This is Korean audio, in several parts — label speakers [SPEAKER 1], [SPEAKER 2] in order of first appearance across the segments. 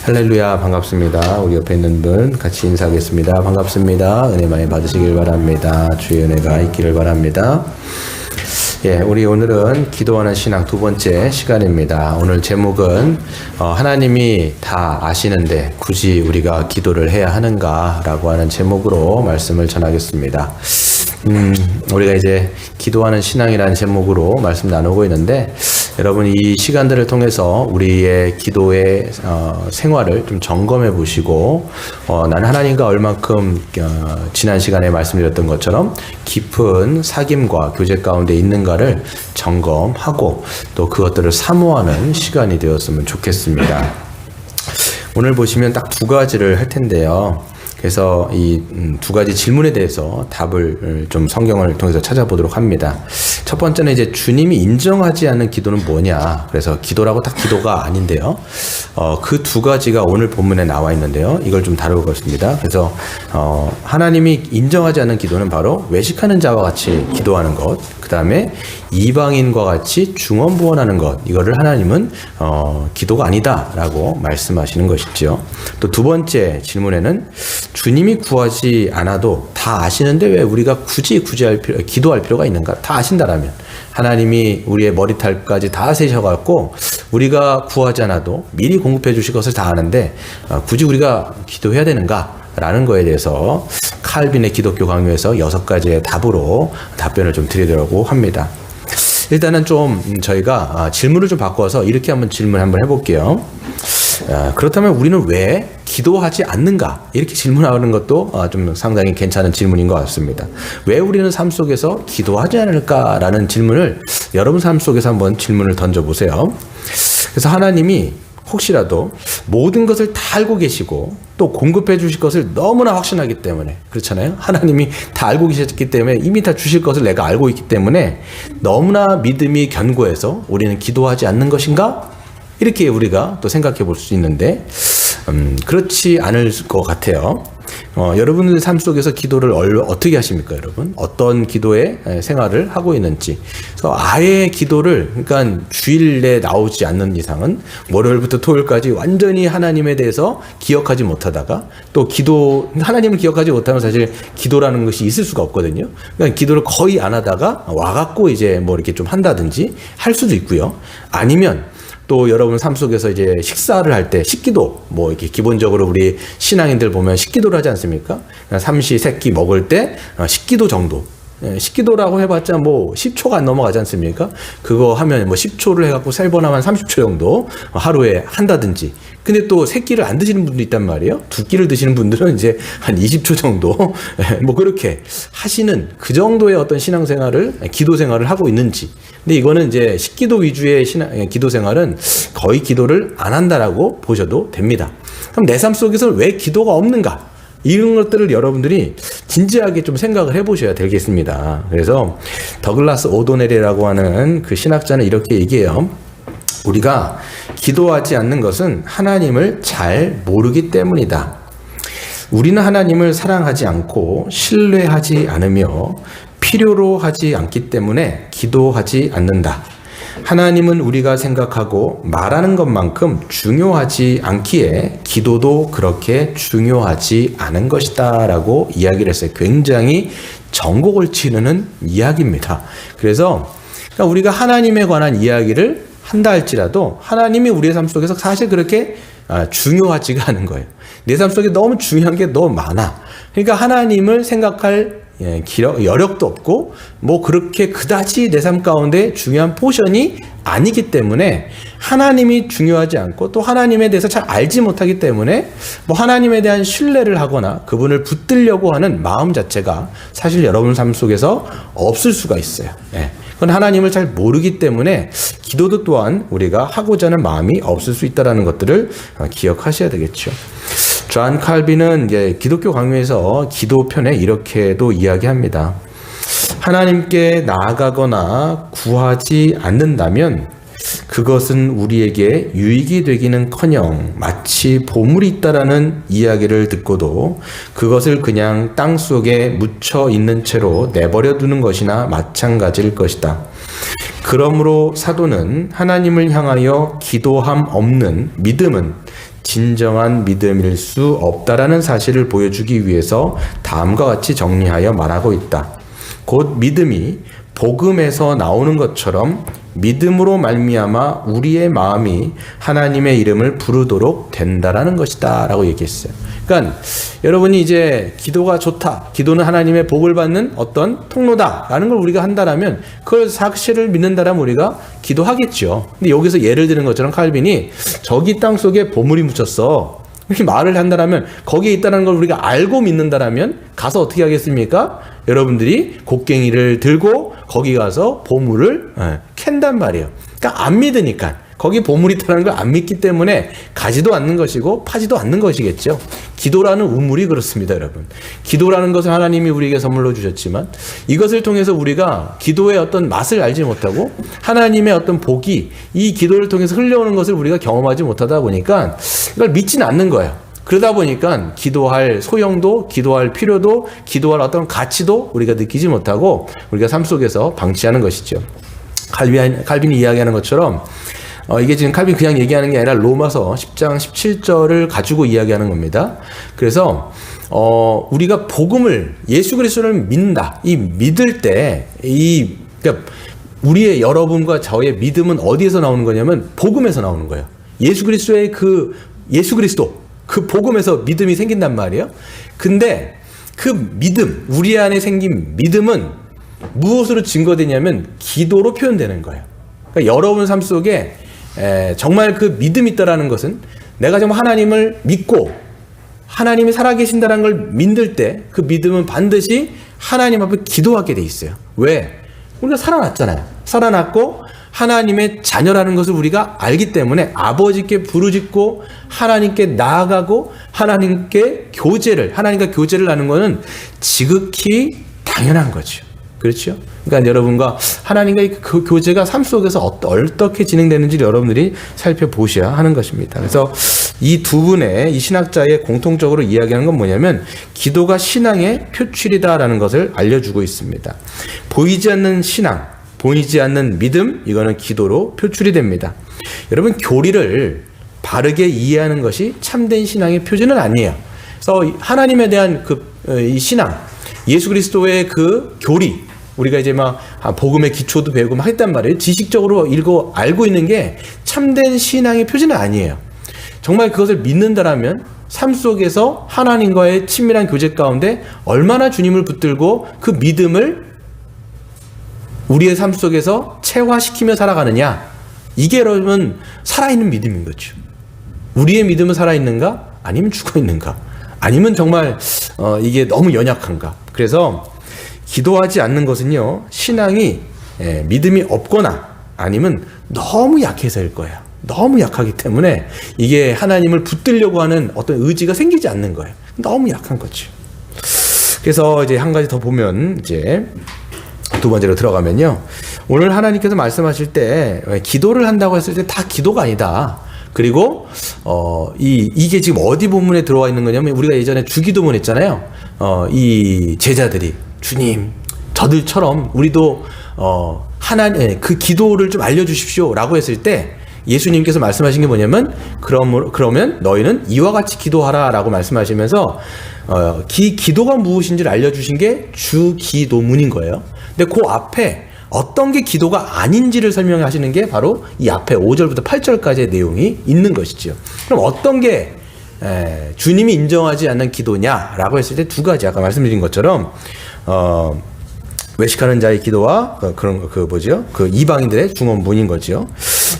[SPEAKER 1] 할렐루야, 반갑습니다. 우리 옆에 있는 분 같이 인사하겠습니다. 반갑습니다. 은혜 많이 받으시길 바랍니다. 주의 은혜가 있기를 바랍니다. 우리 오늘은 기도하는 신앙 두 번째 시간입니다. 오늘 제목은 하나님이 다 아시는데 굳이 우리가 기도를 해야 하는가 라고 하는 제목으로 말씀을 전하겠습니다. 우리가 이제 기도하는 신앙이라는 제목으로 말씀 나누고 있는데, 여러분 이 시간들을 통해서 우리의 기도의 생활을 좀 점검해 보시고, 나는 하나님과 얼만큼 지난 시간에 말씀드렸던 것처럼 깊은 사귐과 교제 가운데 있는가를 점검하고 또 그것들을 사모하는 시간이 되었으면 좋겠습니다. 오늘 보시면 딱 두 가지를 할 텐데요. 그래서 이 두 가지 질문에 대해서 답을 좀 성경을 통해서 찾아보도록 합니다. 첫 번째는 이제 주님이 인정하지 않는 기도는 뭐냐. 그래서 기도라고 딱 기도가 아닌데요. 그 두 가지가 오늘 본문에 나와 있는데요. 이걸 좀 다루겠습니다. 그래서 하나님이 인정하지 않는 기도는 바로 외식하는 자와 같이 기도하는 것, 그 다음에 이방인과 같이 중언부언하는 것, 이거를 하나님은 기도가 아니다라고 말씀하시는 것이죠. 또 두 번째 질문에는 주님이 구하지 않아도 다 아시는데 왜 우리가 굳이 기도할 필요가 있는가? 다 아신다라면 하나님이 우리의 머리털까지 다 세셔갖고 우리가 구하지 않아도 미리 공급해 주실 것을 다 아는데 굳이 우리가 기도해야 되는가? 라는 거에 대해서 칼빈의 기독교 강요에서 6가지의 답으로 답변을 좀 드리려고 합니다. 일단은 좀 저희가 질문을 좀 바꿔서 이렇게 질문 한번 해볼게요. 그렇다면 우리는 왜 기도하지 않는가? 이렇게 질문하는 것도 좀 상당히 괜찮은 질문인 것 같습니다. 왜 우리는 삶 속에서 기도하지 않을까라는 질문을 여러분 삶 속에서 한번 질문을 던져보세요. 그래서 하나님이 혹시라도 모든 것을 다 알고 계시고 또 공급해 주실 것을 너무나 확신하기 때문에, 그렇잖아요. 하나님이 다 알고 계셨기 때문에 이미 다 주실 것을 내가 알고 있기 때문에 너무나 믿음이 견고해서 우리는 기도하지 않는 것인가? 이렇게 우리가 또 생각해 볼 수 있는데 그렇지 않을 것 같아요. 여러분들 삶 속에서 기도를 어떻게 하십니까, 여러분? 어떤 기도의 생활을 하고 있는지. 그래서 아예 기도를, 그러니까 주일에 나오지 않는 이상은 월요일부터 토요일까지 완전히 하나님에 대해서 기억하지 못하다가 또 하나님을 기억하지 못하면 사실 기도라는 것이 있을 수가 없거든요. 그러니까 기도를 거의 안 하다가 와갖고 이제 이렇게 좀 한다든지 할 수도 있고요. 아니면 또 여러분 삶 속에서 이제 식사를 할 때 식기도, 이렇게 기본적으로 우리 신앙인들 보면 식기도를 하지 않습니까? 삼시세끼 먹을 때 식기도 정도. 식기도라고 해봤자 10초가 안 넘어가지 않습니까? 그거 하면 10초를 해갖고 3번 하면 30초 정도 하루에 한다든지. 근데 또 3끼를 안 드시는 분도 있단 말이에요. 2끼를 드시는 분들은 이제 한 20초 정도 그렇게 하시는 그 정도의 어떤 신앙생활을, 기도생활을 하고 있는지. 근데 이거는 이제 식기도 위주의 기도생활은 거의 기도를 안 한다라고 보셔도 됩니다. 그럼 내 삶 속에서 왜 기도가 없는가? 이런 것들을 여러분들이 진지하게 좀 생각을 해보셔야 되겠습니다. 그래서 더글라스 오도넬이라고 하는 그 신학자는 이렇게 얘기해요. 우리가 기도하지 않는 것은 하나님을 잘 모르기 때문이다. 우리는 하나님을 사랑하지 않고 신뢰하지 않으며 필요로 하지 않기 때문에 기도하지 않는다. 하나님은 우리가 생각하고 말하는 것만큼 중요하지 않기에 기도도 그렇게 중요하지 않은 것이다 라고 이야기를 했어요. 굉장히 전곡을 치르는 이야기입니다. 그래서 우리가 하나님에 관한 이야기를 한다 할지라도 하나님이 우리의 삶 속에서 사실 그렇게 중요하지가 않은 거예요. 내 삶 속에 너무 중요한 게 너무 많아. 그러니까 하나님을 생각할 여력도 없고 그렇게 그다지 내 삶 가운데 중요한 포션이 아니기 때문에 하나님이 중요하지 않고 또 하나님에 대해서 잘 알지 못하기 때문에 하나님에 대한 신뢰를 하거나 그분을 붙들려고 하는 마음 자체가 사실 여러분 삶 속에서 없을 수가 있어요. 그건 하나님을 잘 모르기 때문에 기도도 또한 우리가 하고자 하는 마음이 없을 수 있다는 것들을 기억하셔야 되겠죠. 존 칼빈은 이제 기독교 강요에서 기도편에 이렇게도 이야기합니다. 하나님께 나아가거나 구하지 않는다면 그것은 우리에게 유익이 되기는커녕 마치 보물이 있다라는 이야기를 듣고도 그것을 그냥 땅속에 묻혀 있는 채로 내버려 두는 것이나 마찬가지일 것이다. 그러므로 사도는 하나님을 향하여 기도함 없는 믿음은 진정한 믿음일 수 없다라는 사실을 보여주기 위해서 다음과 같이 정리하여 말하고 있다. 곧 믿음이 복음에서 나오는 것처럼 믿음으로 말미암아 우리의 마음이 하나님의 이름을 부르도록 된다라는 것이다 라고 얘기했어요. 그러니까 여러분이 이제 기도가 좋다, 기도는 하나님의 복을 받는 어떤 통로다 라는 걸 우리가 한다라면 그걸 사실을 믿는다라면 우리가 기도하겠죠. 근데 여기서 예를 드는 것처럼 칼빈이 저기 땅 속에 보물이 묻혔어 이렇게 말을 한다라면 거기에 있다는 걸 우리가 알고 믿는다라면 가서 어떻게 하겠습니까? 여러분들이 곡괭이를 들고 거기 가서 보물을 캔단 말이에요. 그러니까 안 믿으니까, 거기 보물이 있다는 걸 안 믿기 때문에 가지도 않는 것이고 파지도 않는 것이겠죠. 기도라는 우물이 그렇습니다, 여러분. 기도라는 것을 하나님이 우리에게 선물로 주셨지만 이것을 통해서 우리가 기도의 어떤 맛을 알지 못하고 하나님의 어떤 복이 이 기도를 통해서 흘러오는 것을 우리가 경험하지 못하다 보니까 이걸 믿지는 않는 거예요. 그러다 보니까 기도할 소용도, 기도할 필요도, 기도할 어떤 가치도 우리가 느끼지 못하고 우리가 삶 속에서 방치하는 것이죠. 칼빈이 이야기하는 것처럼 이게 지금 칼빈이 그냥 얘기하는 게 아니라 로마서 10장 17절을 가지고 이야기하는 겁니다. 그래서 우리가 복음을, 예수 그리스도를 믿는다. 이 믿을 때 그러니까 우리의 여러분과 저의 믿음은 어디에서 나오는 거냐면 복음에서 나오는 거예요. 예수 그리스도의 예수 그리스도 그 복음에서 믿음이 생긴단 말이에요. 근데 그 믿음, 우리 안에 생긴 믿음은 무엇으로 증거되냐면 기도로 표현되는 거예요. 그러니까 여러분 삶 속에 정말 그 믿음이 있다라는 것은 내가 정말 하나님을 믿고 하나님이 살아계신다는 걸 믿을 때 그 믿음은 반드시 하나님 앞에 기도하게 돼 있어요. 왜? 우리가 살아났잖아요. 살아났고 하나님의 자녀라는 것을 우리가 알기 때문에 아버지께 부르짖고 하나님께 나아가고 하나님과 교제를 하는 것은 지극히 당연한 거죠. 그렇죠? 그러니까 여러분과 하나님과의 그 교제가 삶 속에서 어떻게 진행되는지 여러분들이 살펴보셔야 하는 것입니다. 그래서 이 두 분의 이 신학자의 공통적으로 이야기하는 건 뭐냐면 기도가 신앙의 표출이다라는 것을 알려주고 있습니다. 보이지 않는 신앙, 보이지 않는 믿음, 이거는 기도로 표출이 됩니다. 여러분, 교리를 바르게 이해하는 것이 참된 신앙의 표준은 아니에요. 그래서 하나님에 대한 이 신앙, 예수 그리스도의 그 교리, 우리가 이제 막 복음의 기초도 배우고 막 했단 말이에요. 지식적으로 알고 있는 게 참된 신앙의 표준은 아니에요. 정말 그것을 믿는다라면 삶 속에서 하나님과의 친밀한 교제 가운데 얼마나 주님을 붙들고 그 믿음을 우리의 삶 속에서 체화시키며 살아가느냐, 이게 여러분 살아있는 믿음인 거죠. 우리의 믿음은 살아있는가? 아니면 죽어있는가? 아니면 정말 이게 너무 연약한가? 그래서 기도하지 않는 것은요, 신앙이 믿음이 없거나 아니면 너무 약해서일 거예요. 너무 약하기 때문에 이게 하나님을 붙들려고 하는 어떤 의지가 생기지 않는 거예요. 너무 약한 거죠. 그래서 이제 한 가지 더 보면 이제 두 번째로 들어가면요, 오늘 하나님께서 말씀하실 때 기도를 한다고 했을 때 다 기도가 아니다. 그리고 이게 지금 어디 본문에 들어와 있는 거냐면, 우리가 예전에 주기도문 했잖아요. 이 제자들이 주님, 저들처럼 우리도 하나님 그 기도를 좀 알려주십시오 라고 했을 때 예수님께서 말씀하신 게 뭐냐면, 그러면 너희는 이와 같이 기도하라 라고 말씀하시면서 기도가 무엇인지를 알려주신 게 주기도문인 거예요. 근데 그 앞에 어떤 게 기도가 아닌지를 설명하시는 게 바로 이 앞에 5절부터 8절까지의 내용이 있는 것이죠. 그럼 어떤 게 주님이 인정하지 않는 기도냐라고 했을 때 두 가지, 아까 말씀드린 것처럼 외식하는 자의 기도와 그 이방인들의 중언부인 거죠.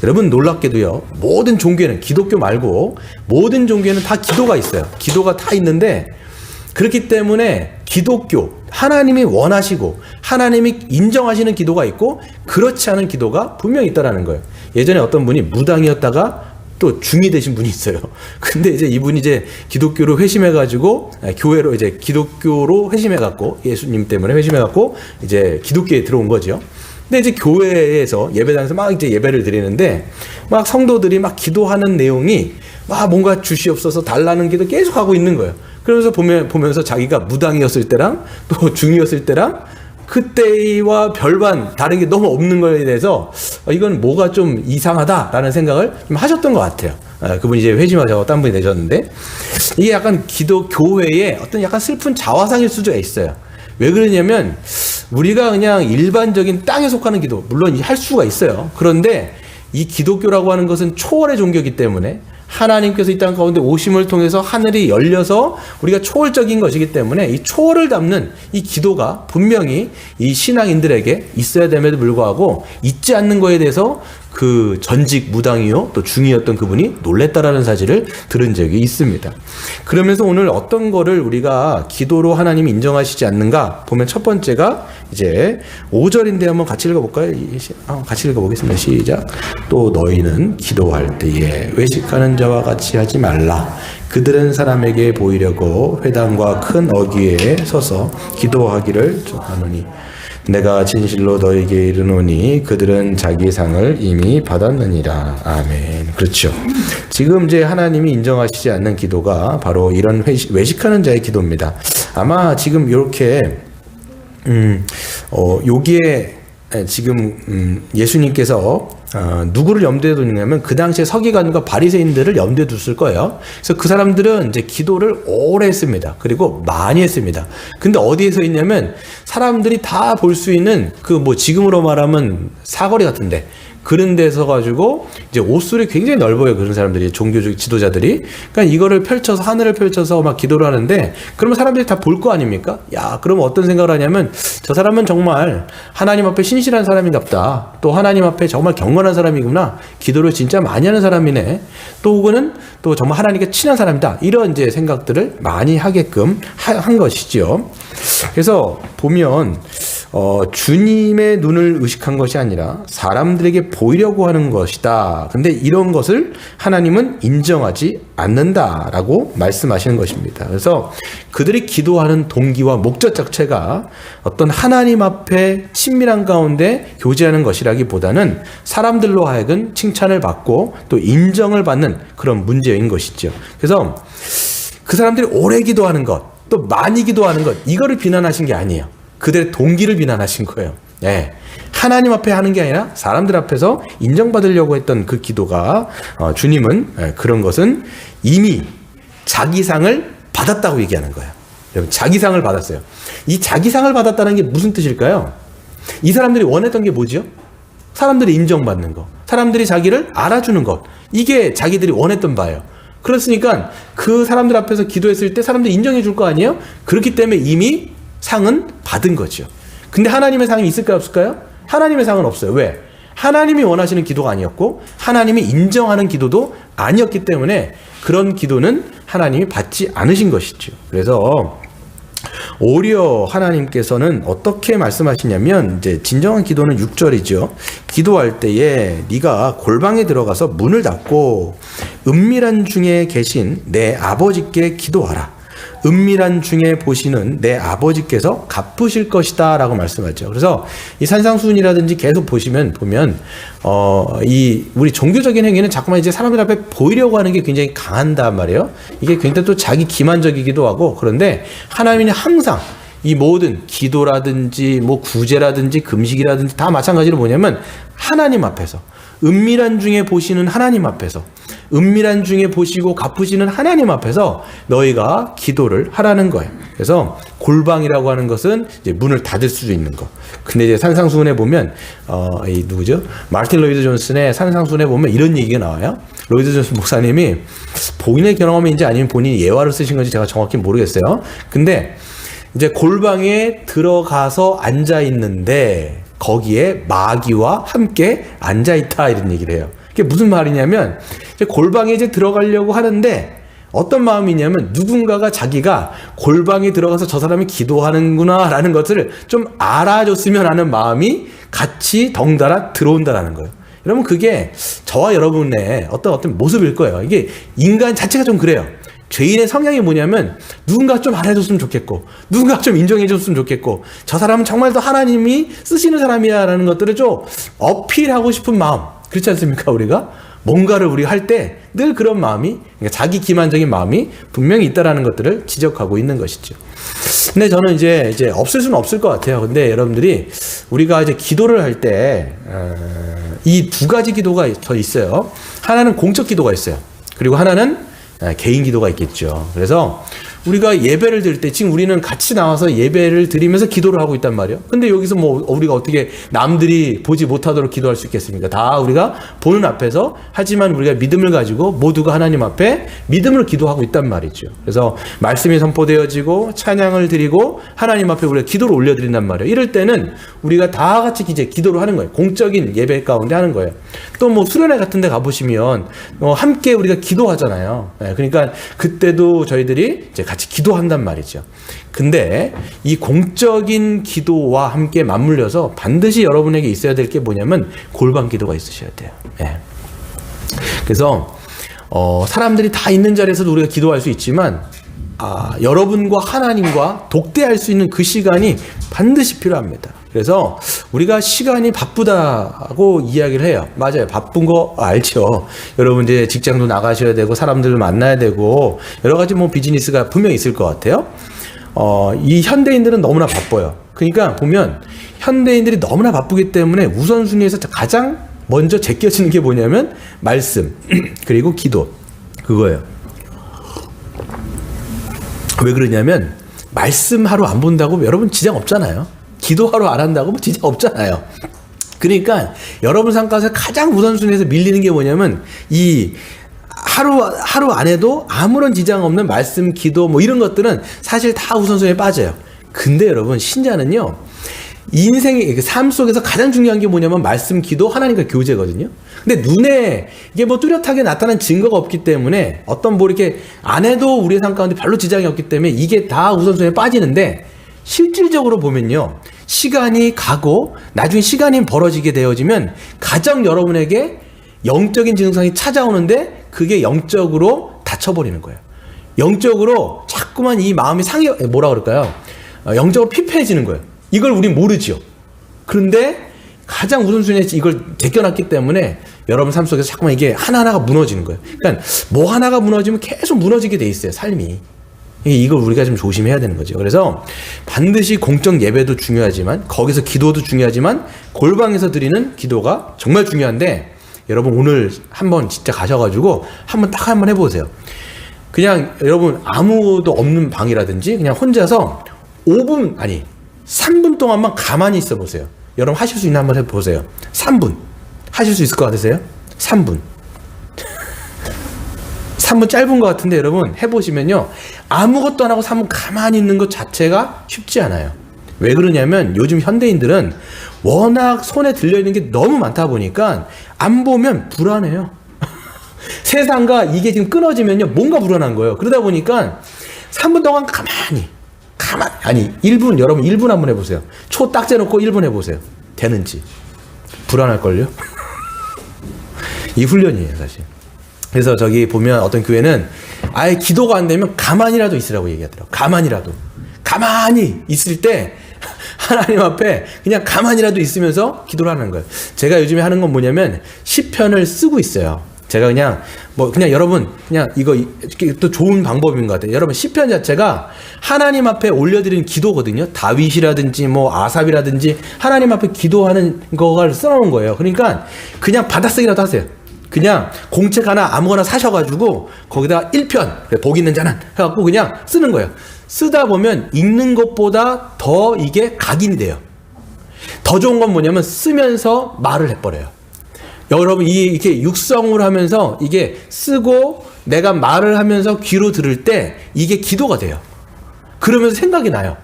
[SPEAKER 1] 여러분, 놀랍게도요, 모든 종교에는, 기독교 말고 모든 종교에는 다 기도가 있어요. 기도가 다 있는데, 그렇기 때문에 기독교, 하나님이 원하시고 하나님이 인정하시는 기도가 있고 그렇지 않은 기도가 분명히 있다라는 거예요. 예전에 어떤 분이 무당이었다가 또 중이 되신 분이 있어요. 근데 이제 이분이 이제 기독교로 회심해가지고 교회로 이제 기독교로 회심해갖고, 예수님 때문에 회심해갖고 이제 기독교에 들어온 거죠. 근데 이제 교회에서 예배당에서 막 이제 예배를 드리는데 막 성도들이 막 기도하는 내용이 막 뭔가 주시옵소서 달라는 기도 계속 하고 있는 거예요. 그러면서 보면서 자기가 무당이었을 때랑 또 중이었을 때랑 그때와 별반 다른 게 너무 없는 거에 대해서 이건 뭐가 좀 이상하다라는 생각을 좀 하셨던 것 같아요. 그분이 이제 회심하셔서 딴 분이 되셨는데, 이게 약간 기도 교회의 어떤 약간 슬픈 자화상일 수도 있어요. 왜 그러냐면 우리가 그냥 일반적인 땅에 속하는 기도, 물론 할 수가 있어요. 그런데 이 기독교라고 하는 것은 초월의 종교이기 때문에 하나님께서 이 땅 가운데 오심을 통해서 하늘이 열려서 우리가 초월적인 것이기 때문에 이 초월을 담는 이 기도가 분명히 이 신앙인들에게 있어야 됨에도 불구하고 있지 않는 거에 대해서 그 전직 무당이요 또 중이었던 그분이 놀랬다라는 사실을 들은 적이 있습니다. 그러면서 오늘 어떤 거를 우리가 기도로 하나님이 인정하시지 않는가 보면 첫 번째가 이제 5절인데 한번 같이 읽어볼까요? 같이 읽어보겠습니다. 시작. 또 너희는 기도할 때에 외식하는 자와 같이 하지 말라. 그들은 사람에게 보이려고 회당과 큰 어귀에 서서 기도하기를 하노니 내가 진실로 너에게 이르노니 그들은 자기 상을 이미 받았느니라. 아멘. 그렇죠. 지금 이제 하나님이 인정하시지 않는 기도가 바로 이런 외식하는 자의 기도입니다. 아마 지금 이렇게 여기에 지금 예수님께서 누구를 염두에 두냐면 그 당시에 서기관과 바리새인들을 염두에 뒀을 거예요. 그래서 그 사람들은 이제 기도를 오래 했습니다. 그리고 많이 했습니다. 근데 어디에서 있냐면 사람들이 다 볼 수 있는 그 뭐 지금으로 말하면 사거리 같은데 그런 데서 가지고 이제 옷술이 굉장히 넓어요. 그런 사람들이 종교적 지도자들이. 그러니까 이거를 펼쳐서 하늘을 펼쳐서 막 기도를 하는데 그러면 사람들이 다 볼 거 아닙니까? 야, 그러면 어떤 생각을 하냐면 저 사람은 정말 하나님 앞에 신실한 사람인갑다. 또 하나님 앞에 정말 경건한 사람이구나. 기도를 진짜 많이 하는 사람이네. 또 혹은 또 정말 하나님께 친한 사람이다. 이런 이제 생각들을 많이 하게끔 한 것이죠. 그래서 보면 주님의 눈을 의식한 것이 아니라 사람들에게 보이려고 하는 것이다. 근데 이런 것을 하나님은 인정하지 않는다라고 말씀하시는 것입니다. 그래서 그들이 기도하는 동기와 목적 자체가 어떤 하나님 앞에 친밀한 가운데 교제하는 것이라기보다는 사람들로 하여금 칭찬을 받고 또 인정을 받는 그런 문제인 것이죠. 그래서 그 사람들이 오래 기도하는 것, 또 많이 기도하는 것, 이거를 비난하신 게 아니에요. 그들의 동기를 비난하신 거예요. 예. 하나님 앞에 하는 게 아니라 사람들 앞에서 인정받으려고 했던 그 기도가 주님은 그런 것은 이미 자기 상을 받았다고 얘기하는 거예요. 여러분, 자기 상을 받았어요. 이 자기 상을 받았다는 게 무슨 뜻일까요? 이 사람들이 원했던 게 뭐죠? 사람들이 인정받는 거, 사람들이 자기를 알아주는 것, 이게 자기들이 원했던 바예요. 그렇으니까 그 사람들 앞에서 기도했을 때 사람들이 인정해 줄 거 아니에요? 그렇기 때문에 이미 상은 받은 거죠. 근데 하나님의 상이 있을까요, 없을까요? 하나님의 상은 없어요. 왜? 하나님이 원하시는 기도가 아니었고 하나님이 인정하는 기도도 아니었기 때문에 그런 기도는 하나님이 받지 않으신 것이죠. 그래서 오히려 하나님께서는 어떻게 말씀하시냐면 이제 진정한 기도는 6절이죠. 기도할 때에 네가 골방에 들어가서 문을 닫고 은밀한 중에 계신 내 아버지께 기도하라. 은밀한 중에 보시는 내 아버지께서 갚으실 것이다 라고 말씀하죠. 그래서 이 산상수훈이라든지 계속 보면 이 우리 종교적인 행위는 자꾸만 이제 사람들 앞에 보이려고 하는 게 굉장히 강한단 말이에요. 이게 굉장히 또 자기 기만적이기도 하고, 그런데 하나님이 항상 이 모든 기도라든지 뭐 구제라든지 금식이라든지 다 마찬가지로 뭐냐면 하나님 앞에서, 은밀한 중에 보시는 하나님 앞에서, 은밀한 중에 보시고 갚으시는 하나님 앞에서 너희가 기도를 하라는 거예요. 그래서 골방이라고 하는 것은 이제 문을 닫을 수도 있는 거. 근데 이제 산상수훈에 보면 이 누구죠? 마틴 로이드 존슨의 산상수훈에 보면 이런 얘기가 나와요. 로이드 존슨 목사님이 본인의 경험인지 아니면 본인이 예화를 쓰신 건지 제가 정확히 모르겠어요. 근데 이제 골방에 들어가서 앉아 있는데 거기에 마귀와 함께 앉아있다 이런 얘기를 해요. 그게 무슨 말이냐면 이제 골방에 이제 들어가려고 하는데 어떤 마음이냐면 누군가가 자기가 골방에 들어가서 저 사람이 기도하는구나 라는 것을 좀 알아줬으면 하는 마음이 같이 덩달아 들어온다라는 거예요. 여러분, 그게 저와 여러분의 어떤 모습일 거예요. 이게 인간 자체가 좀 그래요. 죄인의 성향이 뭐냐면 누군가 좀 알아줬으면 좋겠고 누군가 좀 인정해줬으면 좋겠고 저 사람은 정말 더 하나님이 쓰시는 사람이야 라는 것들을 좀 어필하고 싶은 마음, 그렇지 않습니까? 우리가 뭔가를 우리가 할 때 늘 그런 마음이, 그러니까 자기 기만적인 마음이 분명히 있다라는 것들을 지적하고 있는 것이죠. 근데 저는 이제 없을 수는 없을 것 같아요. 근데 여러분들이 우리가 이제 기도를 할 때 이 두 가지 기도가 더 있어요. 하나는 공적 기도가 있어요. 그리고 하나는 개인 기도가 있겠죠. 그래서 우리가 예배를 드릴 때 지금 우리는 같이 나와서 예배를 드리면서 기도를 하고 있단 말이에요. 근데 여기서 뭐 우리가 어떻게 남들이 보지 못하도록 기도할 수 있겠습니까? 다 우리가 보는 앞에서, 하지만 우리가 믿음을 가지고 모두가 하나님 앞에 믿음으로 기도하고 있단 말이죠. 그래서 말씀이 선포되어지고 찬양을 드리고 하나님 앞에 우리가 기도를 올려드린단 말이에요. 이럴 때는 우리가 다 같이 이제 기도를 하는 거예요. 공적인 예배 가운데 하는 거예요. 또 뭐 수련회 같은 데 가보시면 함께 우리가 기도하잖아요. 그러니까 그때도 저희들이 이제 같이 기도한단 말이죠. 근데 이 공적인 기도와 함께 맞물려서 반드시 여러분에게 있어야 될 게 뭐냐면 골방 기도가 있으셔야 돼요. 그래서 사람들이 다 있는 자리에서도 우리가 기도할 수 있지만 여러분과 하나님과 독대할 수 있는 그 시간이 반드시 필요합니다. 그래서 우리가 시간이 바쁘다고 이야기를 해요. 맞아요. 바쁜 거 알죠. 여러분 이제 직장도 나가셔야 되고 사람들을 만나야 되고 여러 가지 뭐 비즈니스가 분명히 있을 것 같아요. 이 현대인들은 너무나 바빠요. 그러니까 보면 현대인들이 너무나 바쁘기 때문에 우선순위에서 가장 먼저 제껴지는 게 뭐냐면 말씀 그리고 기도, 그거예요. 왜 그러냐면 말씀 하루 안 본다고 여러분 지장 없잖아요. 기도하러 안 한다고 뭐 지장 없잖아요. 그러니까 여러분 삶 가운데 가장 우선순위에서 밀리는 게 뭐냐면 이 하루 안에도 아무런 지장 없는 말씀, 기도 뭐 이런 것들은 사실 다 우선순위에 빠져요. 근데 여러분 신자는요, 인생의 삶 속에서 가장 중요한 게 뭐냐면 말씀, 기도, 하나님과 교제거든요. 근데 눈에 이게 뭐 뚜렷하게 나타난 증거가 없기 때문에 어떤 뭐 이렇게 안 해도 우리의 삶 가운데 별로 지장이 없기 때문에 이게 다 우선순위에 빠지는데, 실질적으로 보면요, 시간이 가고 나중에 시간이 벌어지게 되어지면 가정 여러분에게 영적인 증상이 찾아오는데 그게 영적으로 닫혀버리는 거예요. 영적으로 자꾸만 이 마음이 뭐라 그럴까요? 영적으로 피폐해지는 거예요. 이걸 우린 모르지요. 그런데 가장 우선순위에 이걸 제껴놨기 때문에 여러분 삶 속에서 자꾸만 이게 하나하나가 무너지는 거예요. 그러니까 뭐 하나가 무너지면 계속 무너지게 돼 있어요, 삶이. 이걸 우리가 좀 조심해야 되는 거죠. 그래서 반드시 공적 예배도 중요하지만, 거기서 기도도 중요하지만, 골방에서 드리는 기도가 정말 중요한데, 여러분 오늘 한번 진짜 가셔가지고 한번 해보세요. 그냥 여러분 아무도 없는 방이라든지 그냥 혼자서 3분 동안만 가만히 있어 보세요. 여러분 하실 수 있나 한번 해보세요. 3분 하실 수 있을 것 같으세요? 3분 3분 짧은 것 같은데 여러분 해보시면요, 아무것도 안 하고 3분 가만히 있는 것 자체가 쉽지 않아요. 왜 그러냐면 요즘 현대인들은 워낙 손에 들려있는 게 너무 많다 보니까 안 보면 불안해요. 세상과 이게 지금 끊어지면요 뭔가 불안한 거예요. 그러다 보니까 3분 동안 가만히 1분, 여러분 1분 한번 해보세요. 초 딱 재놓고 1분 해보세요. 되는지. 불안할걸요? 이 훈련이에요 사실. 그래서 저기 보면 어떤 교회는 아예 기도가 안 되면 가만히라도 있으라고 얘기하더라고요. 가만히 있을 때 하나님 앞에 그냥 가만히라도 있으면서 기도를 하는 거예요. 제가 요즘에 하는 건 뭐냐면 시편을 쓰고 있어요. 제가 그냥 여러분 그냥 이거 또 좋은 방법인 것 같아요. 여러분 시편 자체가 하나님 앞에 올려드리는 기도거든요. 다윗이라든지 뭐 아삽이라든지 하나님 앞에 기도하는 거를 써놓은 거예요. 그러니까 그냥 받아쓰기라도 하세요. 그냥 공책 하나 아무거나 사셔가지고 거기다 1편 복 있는 자는 해갖고 그냥 쓰는 거예요. 쓰다 보면 읽는 것보다 더 이게 각인이 돼요. 더 좋은 건 뭐냐면 쓰면서 말을 해버려요. 여러분 이렇게 육성을 하면서 이게 쓰고 내가 말을 하면서 귀로 들을 때 이게 기도가 돼요. 그러면서 생각이 나요.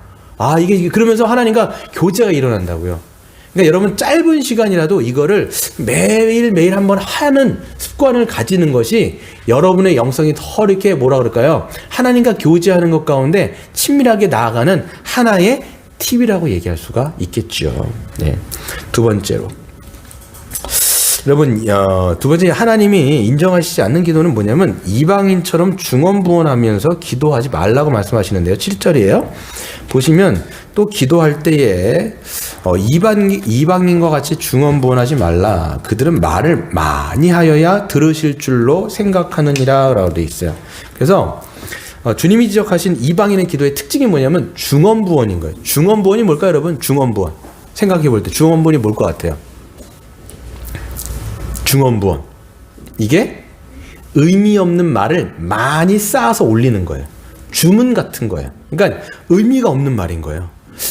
[SPEAKER 1] 이게 그러면서 하나님과 교제가 일어난다고요. 그러니까 여러분 짧은 시간이라도 이거를 매일 한번 하는 습관을 가지는 것이 여러분의 영성이 더 이렇게 뭐라 그럴까요? 하나님과 교제하는 것 가운데 친밀하게 나아가는 하나의 팁이라고 얘기할 수가 있겠죠. 네. 두 번째로. 여러분, 두 번째 하나님이 인정하시지 않는 기도는 뭐냐면 이방인처럼 중언부언하면서 기도하지 말라고 말씀하시는데요. 7절이에요. 보시면 또 기도할 때에 이방인과 같이 중언부언하지 말라. 그들은 말을 많이 하여야 들으실 줄로 생각하느니라 라고 되어 있어요. 그래서 주님이 지적하신 이방인의 기도의 특징이 뭐냐면 중언부언인 거예요. 중언부언이 뭘까요, 여러분? 중언부언. 생각해 볼 때 중언부언이 뭘 것 같아요? 중언부언. 이게 의미 없는 말을 많이 쌓아서 올리는 거예요. 주문 같은 거예요. 그러니까 의미가 없는 말인 거예요.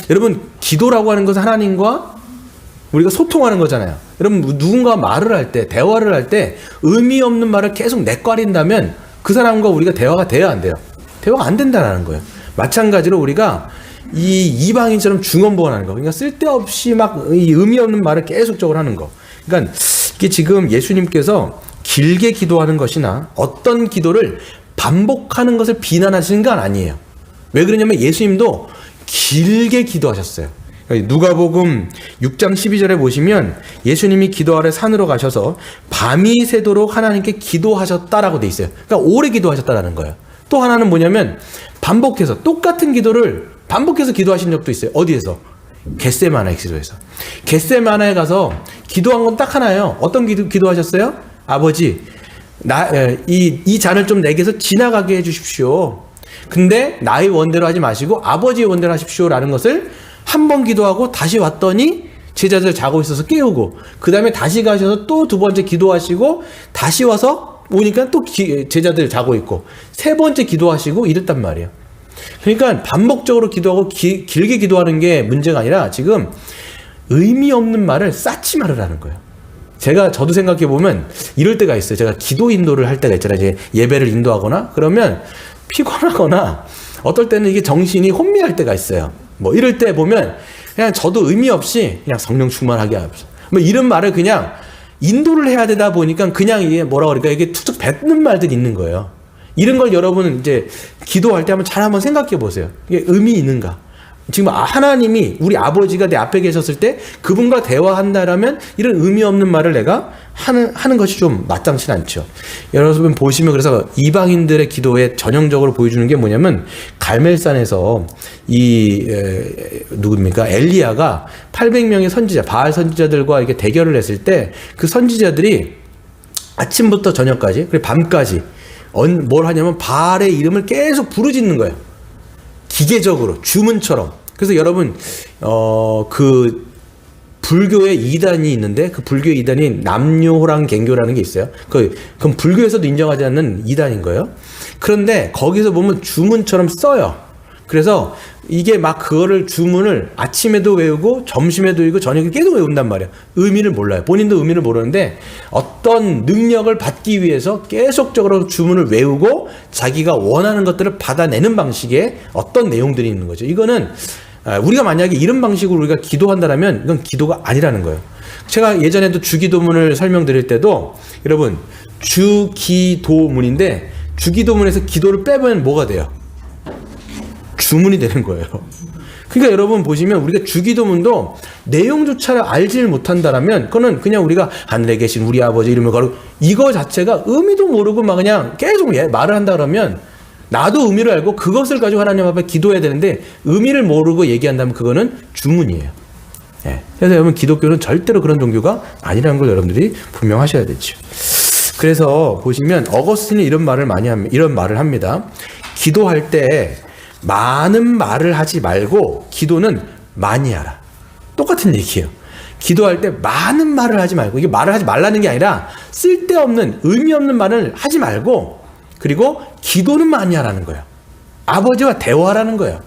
[SPEAKER 1] 여러분, 기도라고 하는 것은 하나님과 우리가 소통하는 거잖아요. 여러분, 누군가 말을 할 때, 대화를 할 때 의미 없는 말을 계속 내꺼린다면 그 사람과 우리가 대화가 돼야 안 돼요? 대화가 안 된다는 거예요. 마찬가지로 우리가 이 이방인처럼 중언부언하는 거, 그러니까 쓸데없이 막 이 의미 없는 말을 계속적으로 하는 거. 그러니까 이게 지금 예수님께서 길게 기도하는 것이나 어떤 기도를 반복하는 것을 비난하시는 건 아니에요. 왜 그러냐면 예수님도 길게 기도하셨어요. 누가복음 6장 12절에 보시면 예수님이 기도하러 산으로 가셔서 밤이 새도록 하나님께 기도하셨다라고 돼 있어요. 그러니까 오래 기도하셨다라는 거예요. 또 하나는 뭐냐면 반복해서 똑같은 기도를 반복해서 기도하신 적도 있어요. 어디에서? 겟세마네 기도에서. 겟세마네에 가서 기도한 건 딱 하나예요. 어떤 기도하셨어요? 아버지, 이 잔을 좀 내게서 지나가게 해주십시오. 근데 나의 원대로 하지 마시고 아버지의 원대로 하십시오라는 것을 한 번 기도하고 다시 왔더니 제자들 자고 있어서 깨우고, 그 다음에 다시 가셔서 또 두 번째 기도하시고 다시 와서 오니까 또 제자들 자고 있고, 세 번째 기도하시고 이랬단 말이에요. 그러니까 반복적으로 기도하고 길게 기도하는 게 문제가 아니라 지금 의미 없는 말을 쌓지 말으라는 거예요. 저도 생각해 보면 이럴 때가 있어요. 제가 기도 인도를 할 때가 있잖아요. 이제 예배를 인도하거나 그러면 피곤하거나 어떨 때는 이게 정신이 혼미할 때가 있어요. 뭐 이럴 때 보면 그냥 저도 의미 없이 그냥 성령 충만하게 하십시오, 뭐 이런 말을 그냥 인도를 해야 되다 보니까 그냥 이게 뭐라 그럴까, 이게 툭툭 뱉는 말들이 있는 거예요. 이런 걸 여러분은 이제 기도할 때 한번 생각해 보세요. 이게 의미 있는가? 지금 하나님이 우리 아버지가 내 앞에 계셨을 때 그분과 대화한다라면 이런 의미 없는 말을 내가 하는 것이 좀 마땅치 않죠. 여러분 보시면 그래서 이방인들의 기도에 전형적으로 보여주는 게 뭐냐면 갈멜산에서 누굽니까? 엘리야가 800명의 선지자, 바알 선지자들과 이렇게 대결을 했을 때 그 선지자들이 아침부터 저녁까지 그리고 밤까지 뭘 하냐면 바알의 이름을 계속 부르짖는 거예요. 기계적으로 주문처럼. 그래서 여러분 그 불교의 2단이 있는데 그 불교의 2단이 남묘호랑 갱교라는 게 있어요. 그건 불교에서도 인정하지 않는 2단인 거예요. 그런데 거기서 보면 주문처럼 써요. 그래서 이게 막 그거를 주문을 아침에도 외우고 점심에도 외우고 저녁에 계속 외운단 말이에요. 의미를 몰라요. 본인도 의미를 모르는데 어떤 능력을 받기 위해서 계속적으로 주문을 외우고 자기가 원하는 것들을 받아내는 방식의 어떤 내용들이 있는 거죠. 이거는 우리가 만약에 이런 방식으로 우리가 기도한다면 이건 기도가 아니라는 거예요. 제가 예전에도 주기도문을 설명드릴 때도 여러분 주기도문인데 주기도문에서 기도를 빼면 뭐가 돼요? 주문이 되는 거예요. 그러니까 여러분 보시면 우리가 주기도문도 내용조차 알지 못한다라면 그거는 그냥 우리가 하늘에 계신 우리 아버지 이름을 걸고 이거 자체가 의미도 모르고 막 그냥 계속 말을 한다 그러면 나도 의미를 알고 그것을 가지고 하나님 앞에 기도해야 되는데 의미를 모르고 얘기한다면 그거는 주문이에요. 예. 그래서 여러분 기독교는 절대로 그런 종교가 아니라는 걸 여러분들이 분명하셔야 되죠. 그래서 보시면 어거스틴이 이런 말을 합니다. 기도할 때 많은 말을 하지 말고 기도는 많이 하라. 똑같은 얘기예요. 기도할 때 많은 말을 하지 말고, 이게 말을 하지 말라는 게 아니라 쓸데없는 의미 없는 말을 하지 말고, 그리고 기도는 많이 하라는 거예요. 아버지와 대화하라는 거예요.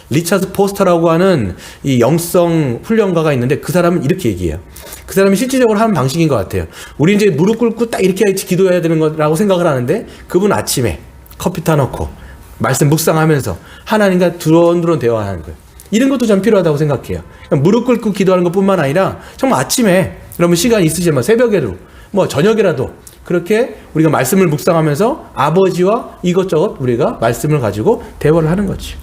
[SPEAKER 1] 리차드 포스터라고 하는 이 영성 훈련가가 있는데 그 사람은 이렇게 얘기해요. 그 사람이 실질적으로 하는 방식인 것 같아요. 우리 이제 무릎 꿇고 딱 이렇게 기도해야 되는 거라고 생각을 하는데 그분 아침에 커피 타놓고 말씀 묵상하면서 하나님과 두런두런 대화하는 거예요. 이런 것도 좀 필요하다고 생각해요. 무릎 꿇고 기도하는 것뿐만 아니라 정말 아침에 여러분 시간 있으시면 새벽에도 뭐 저녁이라도 그렇게 우리가 말씀을 묵상하면서 아버지와 이것저것 우리가 말씀을 가지고 대화를 하는 거지.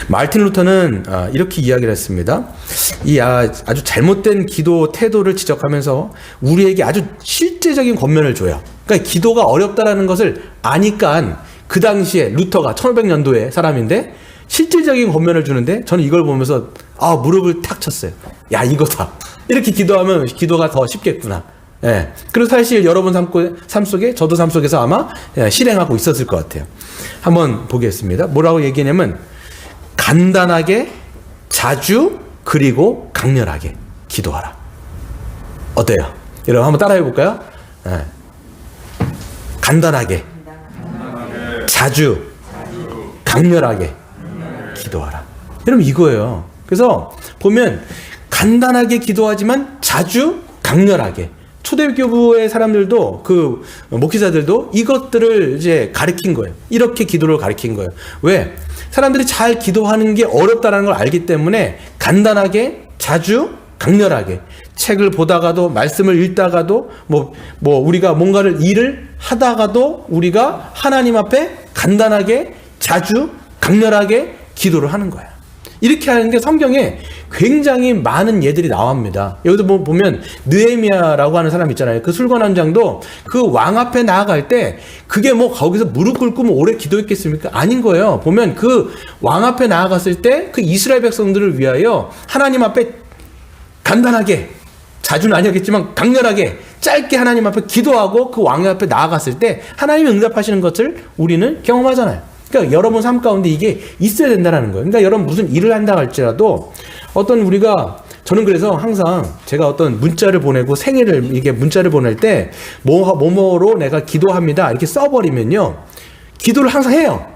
[SPEAKER 1] 마르틴 루터는 이렇게 이야기를 했습니다. 이 아주 잘못된 기도 태도를 지적하면서 우리에게 아주 실제적인 권면을 줘요. 그러니까 기도가 어렵다라는 것을 아니까 그 당시에 루터가 1500년도에 사람인데 실질적인 권면을 주는데 저는 이걸 보면서 무릎을 탁 쳤어요. 야, 이거다. 이렇게 기도하면 기도가 더 쉽겠구나. 예. 그리고 사실 여러분 삶 속에 저도 삶 속에서 아마 실행하고 있었을 것 같아요. 한번 보겠습니다. 뭐라고 얘기하냐면 간단하게 자주 그리고 강렬하게 기도하라. 어때요? 여러분 한번 따라해 볼까요? 예. 간단하게, 자주, 강렬하게 기도하라. 여러분 이거예요. 그래서 보면 간단하게 기도하지만 자주, 강렬하게. 초대교부의 사람들도 그 목회자들도 이것들을 이제 가르친 거예요. 이렇게 기도를 가르친 거예요. 왜? 사람들이 잘 기도하는 게 어렵다는 걸 알기 때문에 간단하게, 자주, 강렬하게. 책을 보다가도, 말씀을 읽다가도, 우리가 뭔가를 일을 하다가도 우리가 하나님 앞에 간단하게, 자주, 강렬하게 기도를 하는 거야. 이렇게 하는 게 성경에 굉장히 많은 예들이 나옵니다. 여기도 보면 느헤미야라고 하는 사람 있잖아요. 그 술관원장도 그 왕 앞에 나아갈 때 그게 거기서 무릎 꿇고 오래 기도했겠습니까? 아닌 거예요. 보면 그 왕 앞에 나아갔을 때 그 이스라엘 백성들을 위하여 하나님 앞에 간단하게, 자주는 아니었겠지만 강렬하게, 짧게 하나님 앞에 기도하고 그 왕 앞에 나아갔을 때 하나님이 응답하시는 것을 우리는 경험하잖아요. 그러니까 여러분 삶 가운데 이게 있어야 된다는 거예요. 그러니까 여러분 무슨 일을 한다 할지라도 저는 그래서 항상 제가 어떤 문자를 보내고 이게 문자를 보낼 때 뭐뭐로 내가 기도합니다 이렇게 써버리면요, 기도를 항상 해요.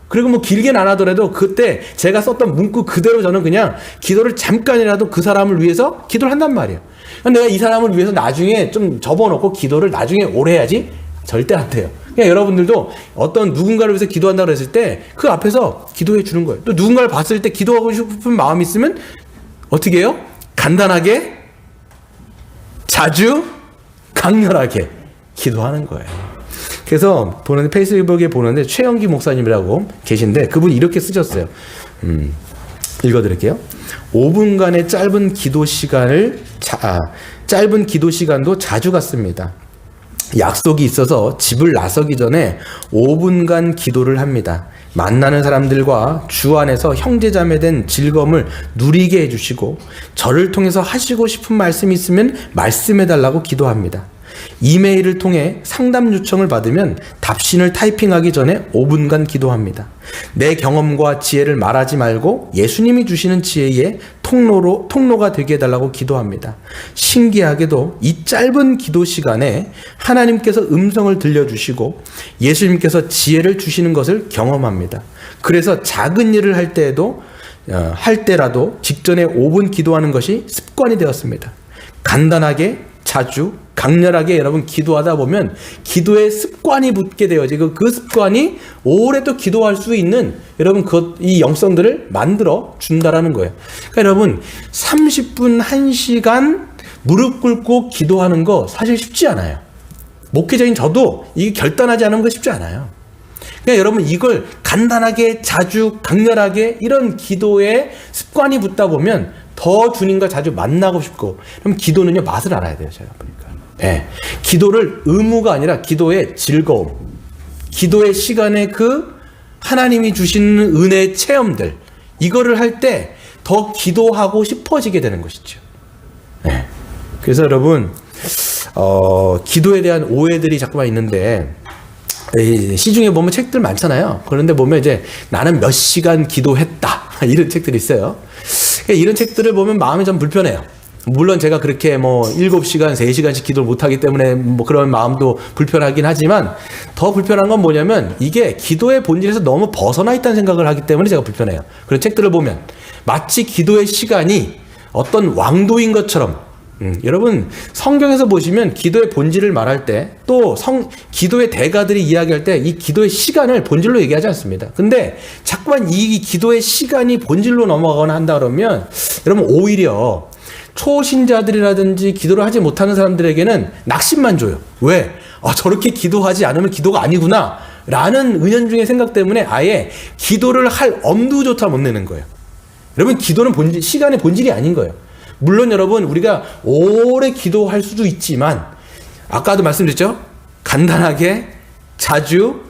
[SPEAKER 1] 그리고 길게는 안 하더라도 그때 제가 썼던 문구 그대로 저는 그냥 기도를 잠깐이라도 그 사람을 위해서 기도를 한단 말이에요. 내가 이 사람을 위해서 나중에 좀 접어놓고 기도를 나중에 오래 해야지? 절대 안 돼요. 그러니까 여러분들도 어떤 누군가를 위해서 기도한다고 했을 때 그 앞에서 기도해 주는 거예요. 또 누군가를 봤을 때 기도하고 싶은 마음이 있으면 어떻게 해요? 간단하게, 자주, 강렬하게 기도하는 거예요. 그래서 페이스북에 보는데 최영기 목사님이라고 계신데 그분이 이렇게 쓰셨어요. 읽어드릴게요. 5분간의 짧은 기도 시간도 자주 갖습니다. 약속이 있어서 집을 나서기 전에 5분간 기도를 합니다. 만나는 사람들과 주 안에서 형제자매 된 즐거움을 누리게 해주시고 저를 통해서 하시고 싶은 말씀이 있으면 말씀해달라고 기도합니다. 이메일을 통해 상담 요청을 받으면 답신을 타이핑하기 전에 5분간 기도합니다. 내 경험과 지혜를 말하지 말고 예수님이 주시는 지혜의 통로가 되게 해달라고 기도합니다. 신기하게도 이 짧은 기도 시간에 하나님께서 음성을 들려주시고 예수님께서 지혜를 주시는 것을 경험합니다. 그래서 작은 일을 할 때라도 직전에 5분 기도하는 것이 습관이 되었습니다. 간단하게, 자주, 강렬하게 여러분 기도하다 보면 기도의 습관이 붙게 되어지고 그 습관이 오래 또 기도할 수 있는 여러분 이 영성들을 만들어 준다라는 거예요. 그러니까 여러분 30분 1시간 무릎 꿇고 기도하는 거 사실 쉽지 않아요. 목회자인 저도 이게 결단하지 않은 거 쉽지 않아요. 그러니까 여러분 이걸 간단하게, 자주, 강렬하게 이런 기도의 습관이 붙다 보면 더 주님과 자주 만나고 싶고, 그럼 기도는요 맛을 알아야 돼요. 제가 보니까 기도를 의무가 아니라 기도의 즐거움, 기도의 시간에 그 하나님이 주시는 은혜의 체험들, 이거를 할 때 더 기도하고 싶어지게 되는 것이죠. 그래서 여러분 기도에 대한 오해들이 자꾸만 있는데 시중에 보면 책들 많잖아요. 그런데 보면 이제 나는 몇 시간 기도했다 이런 책들이 있어요. 이런 책들을 보면 마음이 좀 불편해요. 물론 제가 그렇게 7시간, 3시간씩 기도를 못하기 때문에 그런 마음도 불편하긴 하지만 더 불편한 건 뭐냐면 이게 기도의 본질에서 너무 벗어나 있다는 생각을 하기 때문에 제가 불편해요. 그런 책들을 보면 마치 기도의 시간이 어떤 왕도인 것처럼 여러분 성경에서 보시면 기도의 본질을 말할 때 또 기도의 대가들이 이야기할 때 이 기도의 시간을 본질로 얘기하지 않습니다. 근데 자꾸만 이 기도의 시간이 본질로 넘어가거나 한다 그러면 여러분 오히려 초신자들이라든지 기도를 하지 못하는 사람들에게는 낙심만 줘요. 왜? 저렇게 기도하지 않으면 기도가 아니구나 라는 은연중의 생각 때문에 아예 기도를 할 엄두조차 못 내는 거예요. 여러분 기도는 시간의 본질이 아닌 거예요. 물론 여러분 우리가 오래 기도할 수도 있지만 아까도 말씀드렸죠? 간단하게, 자주,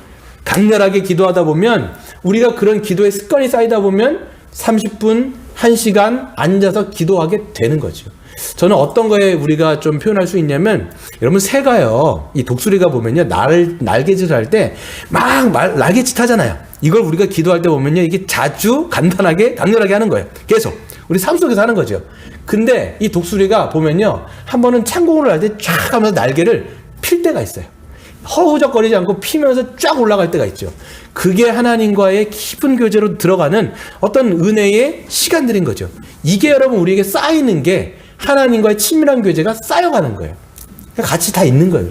[SPEAKER 1] 강렬하게 기도하다 보면 우리가 그런 기도의 습관이 쌓이다 보면 30분, 1시간 앉아서 기도하게 되는 거죠. 저는 어떤 거에 우리가 좀 표현할 수 있냐면 여러분 새가요, 이 독수리가 보면요 날개짓을 할 때 막 날개짓 하잖아요. 이걸 우리가 기도할 때 보면요 이게 자주, 간단하게, 강렬하게 하는 거예요. 계속 우리 삶 속에서 하는 거죠. 근데 이 독수리가 보면요 한 번은 창공을 할 때 쫙 하면서 날개를 필 때가 있어요. 허우적거리지 않고 피면서 쫙 올라갈 때가 있죠. 그게 하나님과의 깊은 교제로 들어가는 어떤 은혜의 시간들인 거죠. 이게 여러분 우리에게 쌓이는 게 하나님과의 친밀한 교제가 쌓여가는 거예요. 같이 다 있는 거예요.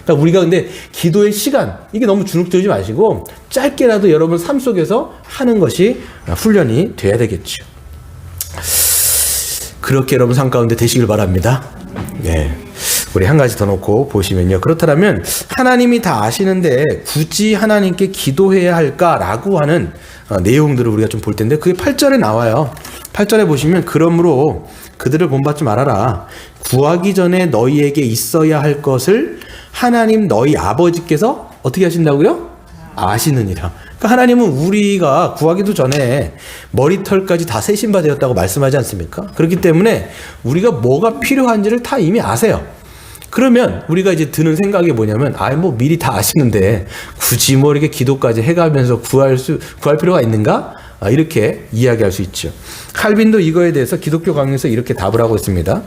[SPEAKER 1] 그러니까 우리가 근데 기도의 시간 이게 너무 주눅들지 마시고 짧게라도 여러분 삶 속에서 하는 것이 훈련이 돼야 되겠죠. 그렇게 여러분 삶 가운데 되시길 바랍니다. 네. 우리 한 가지 더 놓고 보시면요. 그렇다면 하나님이 다 아시는데 굳이 하나님께 기도해야 할까라고 하는 내용들을 우리가 좀 볼 텐데 그게 8절에 나와요. 8절에 보시면 그러므로 그들을 본받지 말아라. 구하기 전에 너희에게 있어야 할 것을 하나님 너희 아버지께서 어떻게 하신다고요? 아시느니라. 그러니까 하나님은 우리가 구하기도 전에 머리털까지 다 세신 바 되었다고 말씀하지 않습니까? 그렇기 때문에 우리가 뭐가 필요한지를 다 이미 아세요. 그러면 우리가 이제 드는 생각이 뭐냐면 뭐 미리 다 아시는데 굳이 뭐 이렇게 기도까지 해가면서 구할 필요가 있는가? 이렇게 이야기할 수 있죠. 칼빈도 이거에 대해서 기독교 강론에서 이렇게 답을 하고 있습니다.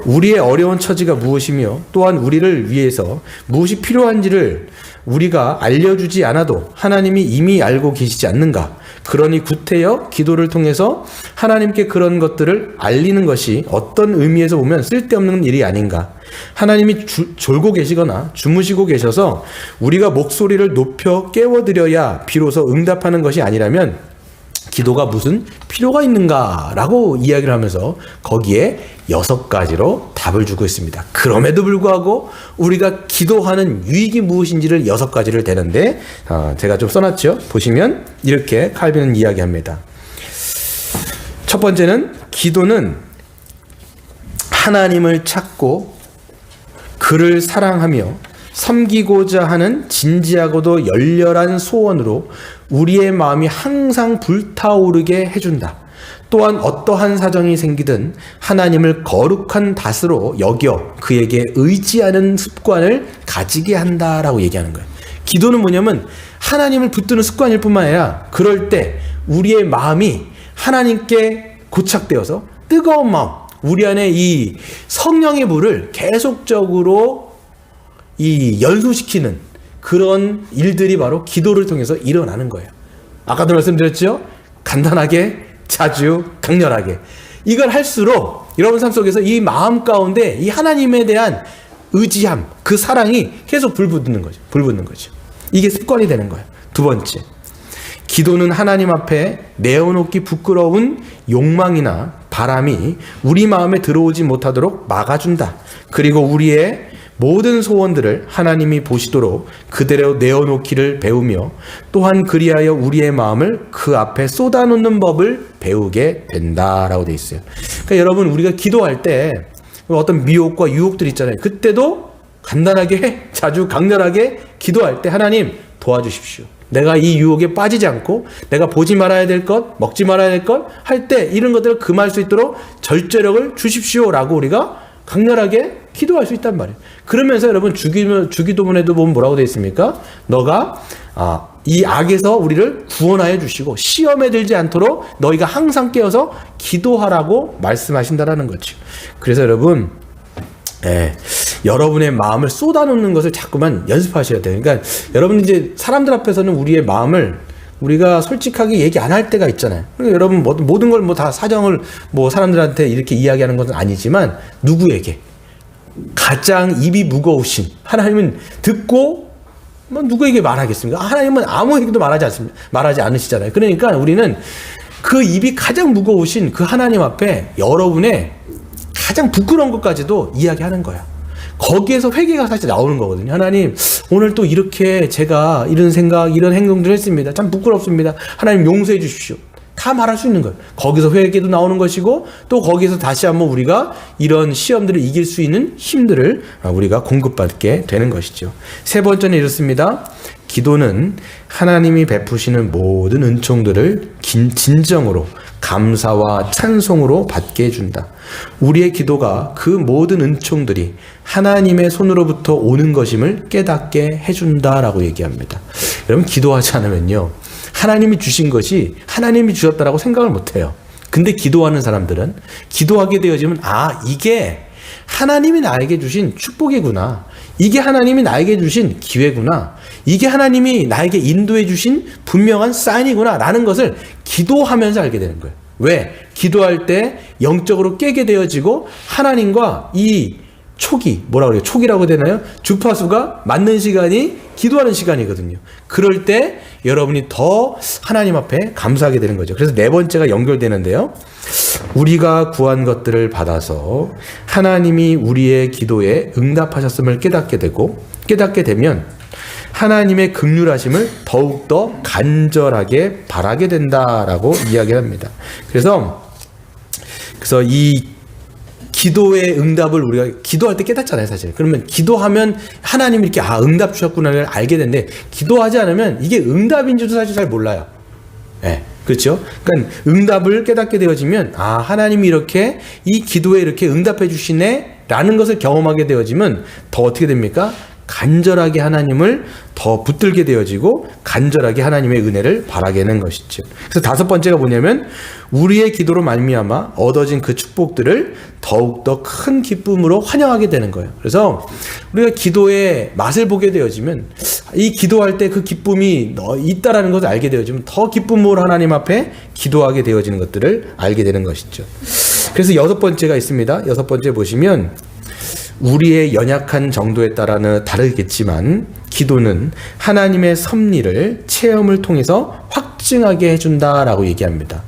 [SPEAKER 1] 우리의 어려운 처지가 무엇이며 또한 우리를 위해서 무엇이 필요한지를 우리가 알려주지 않아도 하나님이 이미 알고 계시지 않는가? 그러니 구태여 기도를 통해서 하나님께 그런 것들을 알리는 것이 어떤 의미에서 보면 쓸데없는 일이 아닌가? 하나님이 졸고 계시거나 주무시고 계셔서 우리가 목소리를 높여 깨워드려야 비로소 응답하는 것이 아니라면 기도가 무슨 필요가 있는가라고 이야기를 하면서 거기에 6가지로 답을 주고 있습니다. 그럼에도 불구하고 우리가 기도하는 유익이 무엇인지를 6가지를 대는데 제가 좀 써놨죠. 보시면 이렇게 칼빈은 이야기합니다. 첫 번째는 기도는 하나님을 찾고 그를 사랑하며 섬기고자 하는 진지하고도 열렬한 소원으로 우리의 마음이 항상 불타오르게 해준다. 또한 어떠한 사정이 생기든 하나님을 거룩한 닷으로 여겨 그에게 의지하는 습관을 가지게 한다라고 얘기하는 거예요. 기도는 뭐냐면 하나님을 붙드는 습관일 뿐만 아니라 그럴 때 우리의 마음이 하나님께 고착되어서 뜨거운 마음, 우리 안에 이 성령의 불을 계속적으로 이 연소시키는 그런 일들이 바로 기도를 통해서 일어나는 거예요. 아까도 말씀드렸죠? 간단하게, 자주, 강렬하게. 이걸 할수록 여러분 삶 속에서 이 마음 가운데 이 하나님에 대한 의지함, 그 사랑이 계속 불붙는 거죠. 이게 습관이 되는 거예요. 두 번째, 기도는 하나님 앞에 내어놓기 부끄러운 욕망이나 바람이 우리 마음에 들어오지 못하도록 막아준다. 그리고 우리의 모든 소원들을 하나님이 보시도록 그대로 내어놓기를 배우며 또한 그리하여 우리의 마음을 그 앞에 쏟아놓는 법을 배우게 된다라고 되어 있어요. 그러니까 여러분 우리가 기도할 때 어떤 미혹과 유혹들 있잖아요. 그때도 간단하게 자주 강렬하게 기도할 때 하나님 도와주십시오. 내가 이 유혹에 빠지지 않고 내가 보지 말아야 될 것, 먹지 말아야 될 것 할 때 이런 것들을 금할 수 있도록 절제력을 주십시오라고 우리가 강렬하게 기도할 수 있단 말이에요. 그러면서 여러분 주기도문에도 보면 뭐라고 되어 있습니까? 너가 이 악에서 우리를 구원하여 주시고 시험에 들지 않도록 너희가 항상 깨어서 기도하라고 말씀하신다라는 거죠. 그래서 여러분 여러분의 마음을 쏟아놓는 것을 자꾸만 연습하셔야 돼요. 그러니까 여러분 이제 사람들 앞에서는 우리의 마음을 우리가 솔직하게 얘기 안 할 때가 있잖아요. 그러니까 여러분 모든 걸 다 사정을 사람들한테 이렇게 이야기하는 것은 아니지만 누구에게 가장 입이 무거우신 하나님은 듣고 누구에게 말하겠습니까? 하나님은 아무에게도 말하지 않으시잖아요. 그러니까 우리는 그 입이 가장 무거우신 그 하나님 앞에 여러분의 가장 부끄러운 것까지도 이야기하는 거야. 거기에서 회개가 사실 나오는 거거든요. 하나님, 오늘 또 이렇게 제가 이런 생각, 이런 행동들을 했습니다. 참 부끄럽습니다. 하나님 용서해 주십시오. 다 말할 수 있는 거예요. 거기서 회개도 나오는 것이고 또 거기서 다시 한번 우리가 이런 시험들을 이길 수 있는 힘들을 우리가 공급받게 되는 것이죠. 세 번째는 이렇습니다. 기도는 하나님이 베푸시는 모든 은총들을 진정으로 감사와 찬송으로 받게 해준다. 우리의 기도가 그 모든 은총들이 하나님의 손으로부터 오는 것임을 깨닫게 해준다라고 얘기합니다. 여러분 기도하지 않으면요 하나님이 주신 것이 하나님이 주셨다라고 생각을 못해요. 근데 기도하는 사람들은 기도하게 되어지면 이게 하나님이 나에게 주신 축복이구나. 이게 하나님이 나에게 주신 기회구나. 이게 하나님이 나에게 인도해 주신 분명한 사인이구나 라는 것을 기도하면서 알게 되는 거예요. 왜? 기도할 때 영적으로 깨게 되어지고 하나님과 이 촉이 뭐라고 그래요? 촉이라고 되나요? 주파수가 맞는 시간이 기도하는 시간이거든요. 그럴 때 여러분이 더 하나님 앞에 감사하게 되는 거죠. 그래서 네 번째가 연결되는데요. 우리가 구한 것들을 받아서 하나님이 우리의 기도에 응답하셨음을 깨닫게 되면 하나님의 긍휼하심을 더욱더 간절하게 바라게 된다라고 이야기합니다. 그래서 이 기도의 응답을 우리가 기도할 때 깨닫잖아요, 사실. 그러면 기도하면 하나님이 이렇게 응답 주셨구나를 알게 되는데 기도하지 않으면 이게 응답인지도 사실 잘 몰라요. 네, 그렇죠? 그러니까 응답을 깨닫게 되어지면 하나님이 이렇게 이 기도에 이렇게 응답해 주시네라는 것을 경험하게 되어지면 더 어떻게 됩니까? 간절하게 하나님을 더 붙들게 되어지고 간절하게 하나님의 은혜를 바라게 되는 것이죠. 그래서 다섯 번째가 뭐냐면 우리의 기도로 말미암아 얻어진 그 축복들을 더욱더 큰 기쁨으로 환영하게 되는 거예요. 그래서 우리가 기도의 맛을 보게 되어지면 이 기도할 때 그 기쁨이 있다라는 것을 알게 되어지면 더 기쁨으로 하나님 앞에 기도하게 되어지는 것들을 알게 되는 것이죠. 그래서 여섯 번째가 있습니다. 여섯 번째 보시면 우리의 연약한 정도에 따라는 다르겠지만 기도는 하나님의 섭리를 체험을 통해서 확증하게 해준다라고 얘기합니다.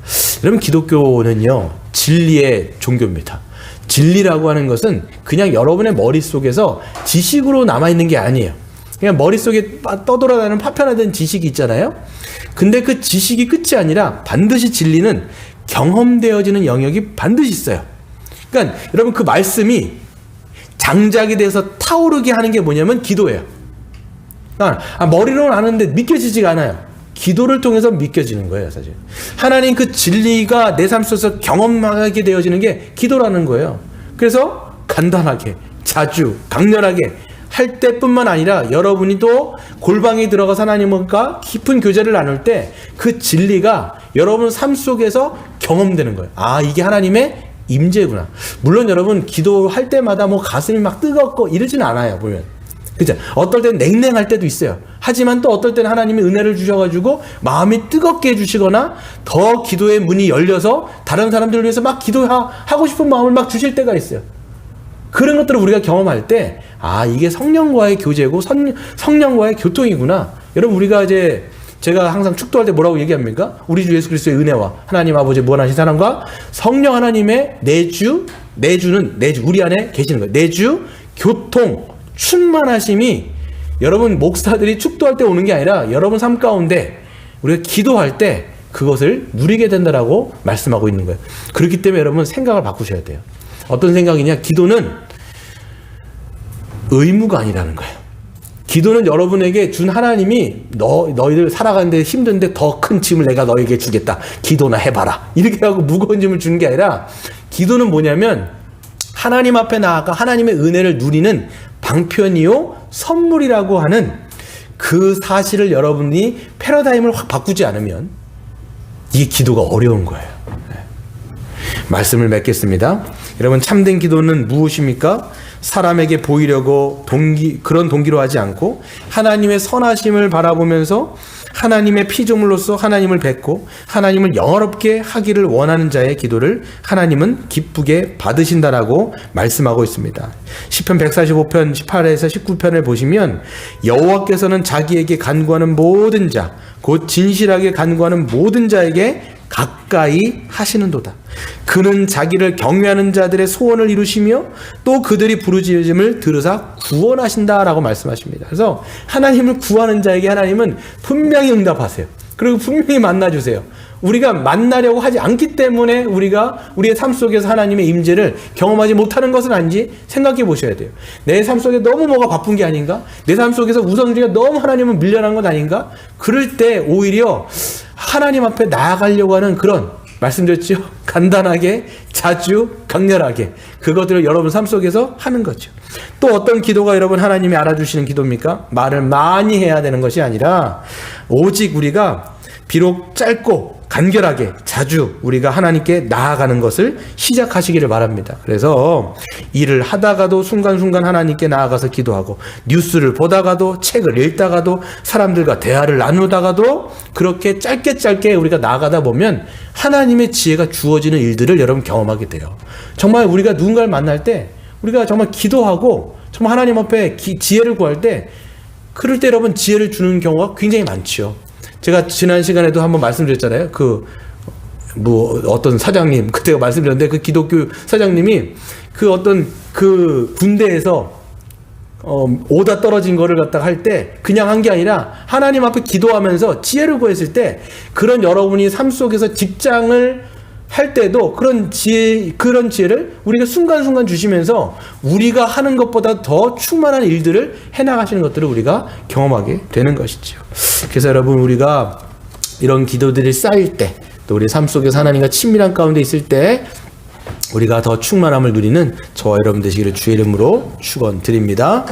[SPEAKER 1] 여러분 기독교는요 진리의 종교입니다. 진리라고 하는 것은 그냥 여러분의 머릿속에서 지식으로 남아있는 게 아니에요. 그냥 머릿속에 떠돌아다니는 파편화된 지식이 있잖아요. 근데 그 지식이 끝이 아니라 반드시 진리는 경험되어지는 영역이 반드시 있어요. 그러니까 여러분 그 말씀이 장작이 돼서 타오르게 하는 게 뭐냐면 기도예요. 머리로는 아는데 믿겨지지가 않아요. 기도를 통해서 믿겨지는 거예요, 사실. 하나님 그 진리가 내 삶 속에서 경험하게 되어지는 게 기도라는 거예요. 그래서 간단하게, 자주, 강렬하게 할 때뿐만 아니라 여러분이 또 골방에 들어가서 하나님과 깊은 교제를 나눌 때 그 진리가 여러분 삶 속에서 경험되는 거예요. 이게 하나님의 임재구나. 물론 여러분 기도할 때마다 가슴이 막 뜨겁고 이러지는 않아요, 보면. 그죠? 어떨 때는 냉랭할 때도 있어요. 하지만 또 어떨 때는 하나님이 은혜를 주셔가지고 마음이 뜨겁게 해주시거나 더 기도의 문이 열려서 다른 사람들을 위해서 막 기도하고 싶은 마음을 막 주실 때가 있어요. 그런 것들을 우리가 경험할 때 이게 성령과의 교제고 성령과의 교통이구나. 여러분 우리가 제가 항상 축도할 때 뭐라고 얘기합니까? 우리 주 예수 그리스도의 은혜와 하나님 아버지 무한하신 사랑과 성령 하나님의 내주 우리 안에 계시는 거예요. 내주 교통 충만하심이 여러분 목사들이 축도할 때 오는 게 아니라 여러분 삶 가운데 우리가 기도할 때 그것을 누리게 된다라고 말씀하고 있는 거예요. 그렇기 때문에 여러분 생각을 바꾸셔야 돼요. 어떤 생각이냐? 기도는 의무가 아니라는 거예요. 기도는 여러분에게 준 하나님이 너희들 살아가는데 힘든데 더 큰 짐을 내가 너에게 주겠다. 기도나 해봐라. 이렇게 하고 무거운 짐을 주는 게 아니라 기도는 뭐냐면 하나님 앞에 나아가 하나님의 은혜를 누리는 방편이요 선물이라고 하는 그 사실을 여러분이 패러다임을 확 바꾸지 않으면 이 기도가 어려운 거예요. 말씀을 맺겠습니다. 여러분 참된 기도는 무엇입니까? 사람에게 보이려고 그런 동기로 하지 않고 하나님의 선하심을 바라보면서 하나님의 피조물로서 하나님을 뵙고 하나님을 영화롭게 하기를 원하는 자의 기도를 하나님은 기쁘게 받으신다라고 말씀하고 있습니다. 시편 145편 18에서 19편을 보시면 여호와께서는 자기에게 간구하는 모든 자, 곧 진실하게 간구하는 모든 자에게 가까이 하시는도다. 그는 자기를 경외하는 자들의 소원을 이루시며 또 그들이 부르짖음을 들으사 구원하신다라고 말씀하십니다. 그래서 하나님을 구하는 자에게 하나님은 분명히 응답하세요. 그리고 분명히 만나주세요. 우리가 만나려고 하지 않기 때문에 우리가 우리의 삶 속에서 하나님의 임재를 경험하지 못하는 것은 아닌지 생각해 보셔야 돼요. 내 삶 속에 너무 뭐가 바쁜 게 아닌가? 내 삶 속에서 우선순위가 너무 하나님을 밀려난 것 아닌가? 그럴 때 오히려 하나님 앞에 나아가려고 하는 그런 말씀드렸죠? 간단하게, 자주, 강렬하게 그것들을 여러분 삶 속에서 하는 거죠. 또 어떤 기도가 여러분 하나님이 알아주시는 기도입니까? 말을 많이 해야 되는 것이 아니라 오직 우리가 비록 짧고 간결하게 자주 우리가 하나님께 나아가는 것을 시작하시기를 바랍니다. 그래서 일을 하다가도 순간순간 하나님께 나아가서 기도하고, 뉴스를 보다가도, 책을 읽다가도, 사람들과 대화를 나누다가도 그렇게 짧게 우리가 나아가다 보면 하나님의 지혜가 주어지는 일들을 여러분 경험하게 돼요. 정말 우리가 누군가를 만날 때 우리가 정말 기도하고 정말 하나님 앞에 지혜를 구할 때, 그럴 때 여러분 지혜를 주는 경우가 굉장히 많죠. 제가 지난 시간에도 한번 말씀드렸잖아요. 어떤 사장님, 그때 말씀드렸는데, 그 기독교 사장님이 어떤 군대에서 오다 떨어진 거를 갖다가 할 때 그냥 한 게 아니라 하나님 앞에 기도하면서 지혜를 구했을 때, 그런 여러분이 삶 속에서 직장을 할 때도 그런 지혜를 우리가 순간순간 주시면서 우리가 하는 것보다 더 충만한 일들을 해나가시는 것들을 우리가 경험하게 되는 것이죠. 그래서 여러분, 우리가 이런 기도들이 쌓일 때, 또 우리 삶 속에서 하나님과 친밀한 가운데 있을 때 우리가 더 충만함을 누리는 저와 여러분 되시기를 주의 이름으로 축원드립니다.